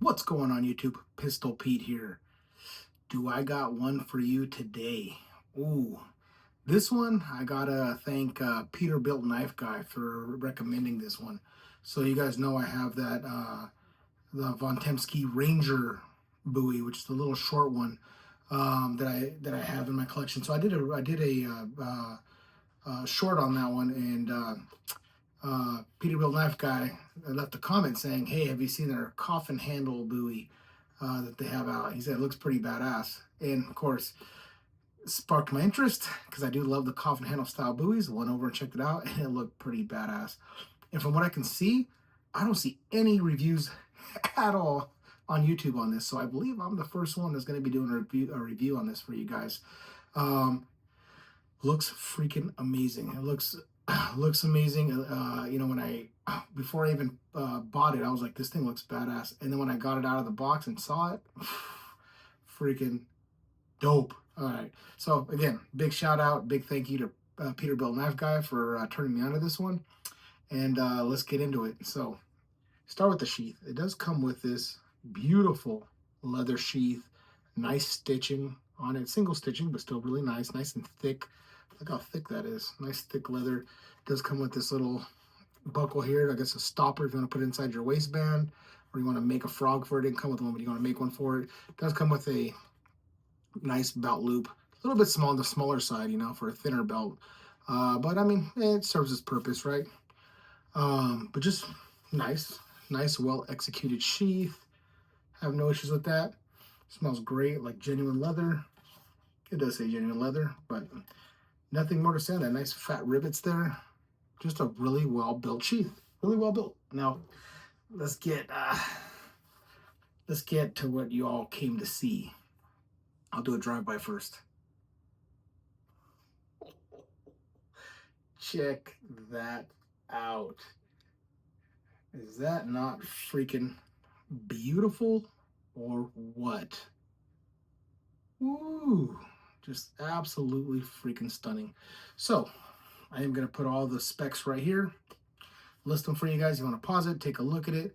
What's going on YouTube? Pistol Pete here. Do I got one for you today? Ooh, this one I gotta thank Peterbilt Knife Guy for recommending this one. So you guys know I have that the Von Temsky Ranger Bowie, which is the little short one that I have in my collection. So I did a short on that one, and Peterbilt Knife Guy left a comment saying, "Hey, have you seen their coffin handle buoy that they have out?" He said it looks pretty badass, and of course, it sparked my interest because I do love the coffin handle style buoys. I went over and checked it out, and it looked pretty badass. And from what I can see, I don't see any reviews at all on YouTube on this, so I believe I'm the first one that's going to be doing a review on this for you guys. Um, Looks freaking amazing. It looks amazing. When I before I even bought it, I was like, this thing looks badass. And then when I got it out of the box and saw it, freaking dope. All right. So again, big shout out, big thank you to Peterbilt Knife Guy for turning me onto this one. And let's get into it. So start with the sheath. It does come with this beautiful leather sheath, nice stitching on it, single stitching, but still really nice and thick. Look how thick that is. Nice thick leather. It does come with this little buckle here. I guess a stopper if you want to put it inside your waistband, or you want to make a frog for it. It didn't come with one, but you want to make one for it. It does come with a nice belt loop. A little bit small on the smaller side, for a thinner belt. But I mean, it serves its purpose, right? But just nice, well executed sheath. Have no issues with that. Smells great, like genuine leather. It does say genuine leather, but nothing more to say. That nice fat rivets there. Just a really well built sheath. Really well built. Now, let's get to what you all came to see. I'll do a drive-by first. Check that out. Is that not freaking beautiful or what? Woo! Just absolutely freaking stunning. So, I am going to put all the specs right here, list them for you guys. You want to pause it, take a look at it.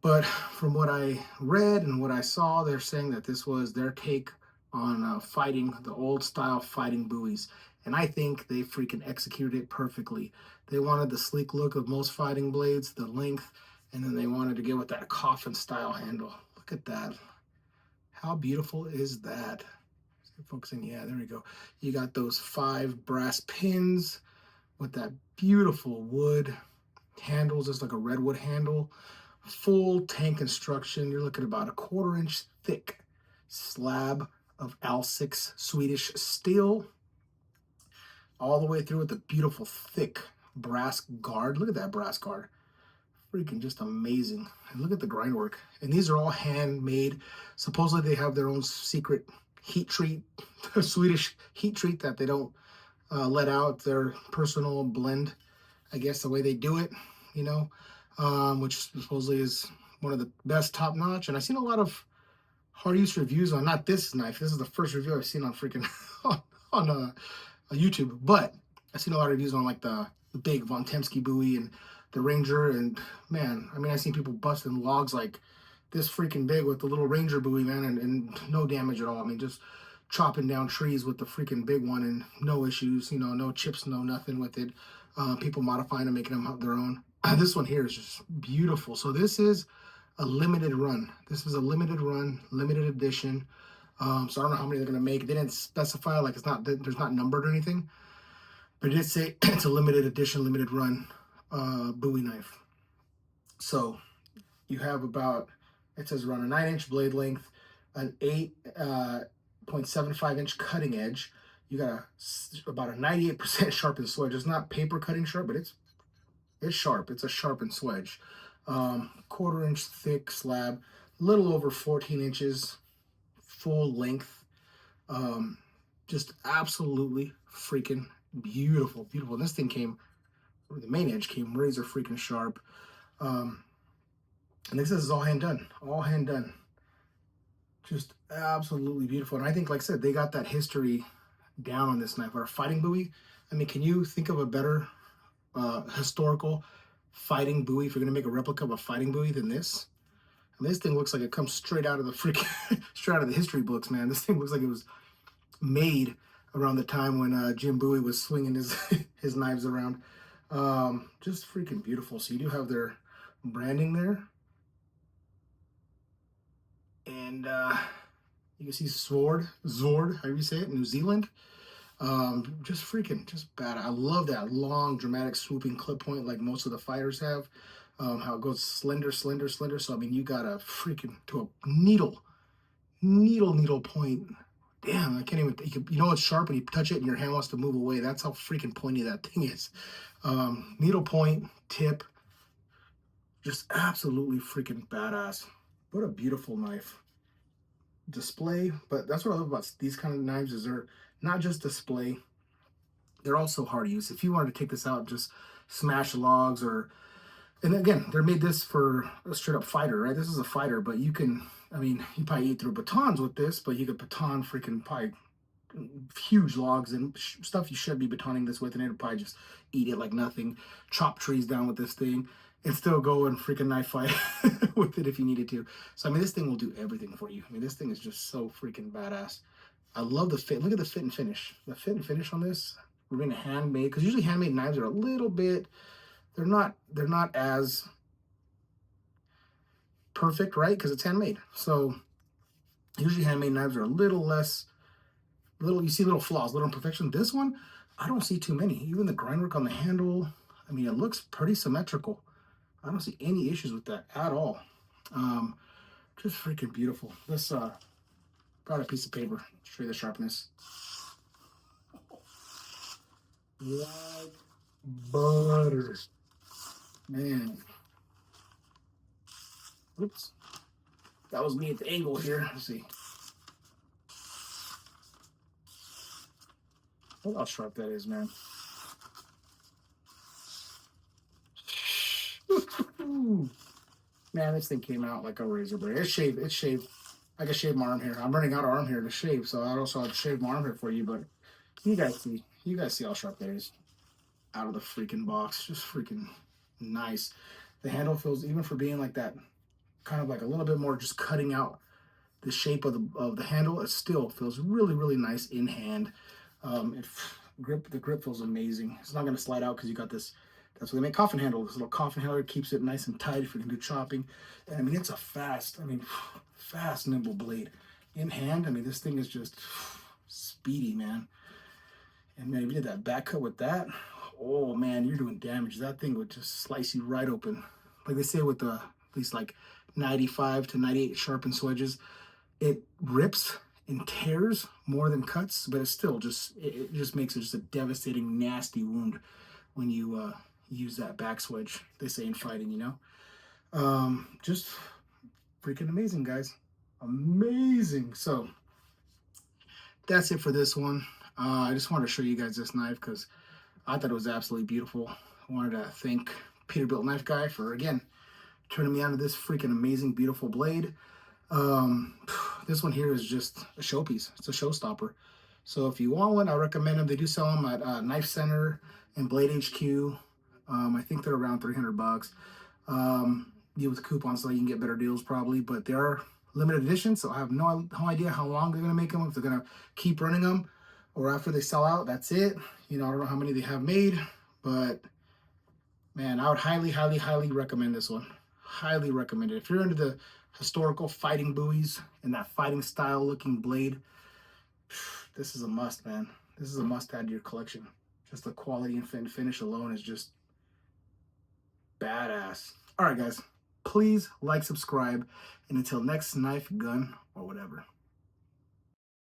But from what I read and what I saw, they're saying that this was their take on fighting, the old style fighting buoys. And I think they freaking executed it perfectly. They wanted the sleek look of most fighting blades, the length, and then they wanted to get with that coffin style handle. Look at that. How beautiful is that? Focusing, yeah, there we go. You got those 5 brass pins with that beautiful wood handles. It's like a redwood handle. Full tank construction. You're looking at about a 1/4 inch thick slab of L6 Swedish steel, all the way through with the beautiful thick brass guard. Look at that brass guard. Freaking just amazing. And look at the grind work. And these are all handmade. Supposedly they have their own secret heat treat, Swedish heat treat that they don't let out. Their personal blend, I guess, the way they do it, which supposedly is one of the best, top notch. And I've seen a lot of hard use reviews on not this knife. This is the first review I've seen on freaking on YouTube, but I've seen a lot of reviews on like the big Von Temsky Bowie and the Ranger. And man, I mean, I've seen people busting logs like this freaking big with the little Ranger Bowie, man, and no damage at all. I mean, just chopping down trees with the freaking big one and no issues, no chips, no nothing with it. People modifying and making them their own. This one here is just beautiful. So this is a limited run. This is a limited run, limited edition. So I don't know how many they're going to make. They didn't specify, like there's not numbered or anything, but it did say it's a limited edition, limited run Bowie knife. So you have about, it says around a 9-inch blade length, an 8.75-inch cutting edge. You got about a 98% sharpened swedge. It's not paper cutting sharp, but it's sharp. It's a sharpened swedge. 1/4 inch thick slab, little over 14 inches full length. Just absolutely freaking beautiful. And this thing came, the main edge came razor freaking sharp. And this is all hand done. Just absolutely beautiful. And I think, like I said, they got that history down on this knife. Our fighting buoy, I mean, can you think of a better historical fighting buoy, if you're going to make a replica of a fighting buoy, than this? And this thing looks like it comes straight out of the freaking straight out of the history books, man. This thing looks like it was made around the time when Jim Bowie was swinging his his knives around. Just freaking beautiful. So you do have their branding there, and you can see Zword, however you say it, New Zealand. Just freaking, just bad. I love that long, dramatic, swooping clip point like most of the fighters have. How it goes slender, slender, slender. So I mean, you got a freaking to a needle point. Damn, I can't even. You know it's sharp when you touch it and your hand wants to move away. That's how freaking pointy that thing is. Needle point, tip, just absolutely freaking badass. What a beautiful knife. Display, but that's what I love about these kind of knives is they're not just display, they're also hard to use. If you wanted to take this out and just smash logs or, and again, they're made this for a straight up fighter, right? This is a fighter, but you can, I mean, you probably eat through batons with this, but you could baton freaking probably huge logs and stuff you should be batoning this with, and it'll probably just eat it like nothing. Chop trees down with this thing and still go and freaking knife fight with it if you needed to. So I mean, this thing will do everything for you. I mean, this thing is just so freaking badass. I love the fit. Look at the fit and finish. The fit and finish on this. We're being handmade, because usually handmade knives are a little bit. They're not as perfect, right? Because it's handmade. So usually handmade knives are a little less. You see little flaws, little imperfections. This one, I don't see too many. Even the grind work on the handle. I mean, it looks pretty symmetrical. I don't see any issues with that at all. Just freaking beautiful. Let's got a piece of paper. Show you the sharpness. Like butter. Man. Oops. That was me at the angle here. Let's see. Look how sharp that is, man. Man, this thing came out like a razor blade. It's shaved. It's shaved. I can shave my arm here. I'm running out of arm hair to shave, so I also have to shave my arm hair for you. But you guys see. You guys see how sharp that is. Out of the freaking box. Just freaking nice. The handle feels, even for being like that, kind of like a little bit more just cutting out the shape of the handle, it still feels really, really nice in hand. The grip feels amazing. It's not going to slide out because you got this. That's what they make coffin handle. This little coffin handle keeps it nice and tight if you can do chopping. And I mean, it's a fast, nimble blade. In hand, I mean, this thing is just speedy, man. And man, if you did that back cut with that, oh man, you're doing damage. That thing would just slice you right open. Like they say with these like 95 to 98 sharpened swedges, it rips and tears more than cuts, but it still it just makes it just a devastating, nasty wound when you use that back swedge. They say in fighting, you know. Just freaking amazing, guys. Amazing. So that's it for this one. I just wanted to show you guys this knife because I thought it was absolutely beautiful. I wanted to thank Peterbilt Knife Guy for, again, turning me onto this freaking amazing, beautiful blade. This one here is just a showpiece. It's a showstopper. So if you want one, I recommend them. They do sell them at Knife Center and Blade HQ. I think they're around $300. With coupons, so you can get better deals probably. But they are limited edition, so I have no idea how long they're gonna make them. If they're gonna keep running them, or after they sell out, that's it. You know, I don't know how many they have made, but man, I would highly, highly, highly recommend this one. Highly recommend it. If you're into the historical fighting Bowies and that fighting style looking blade, this is a must, man. This is a must add to your collection. Just the quality and finish alone is just badass. All right, guys, please like, subscribe, and until next knife, gun, or whatever.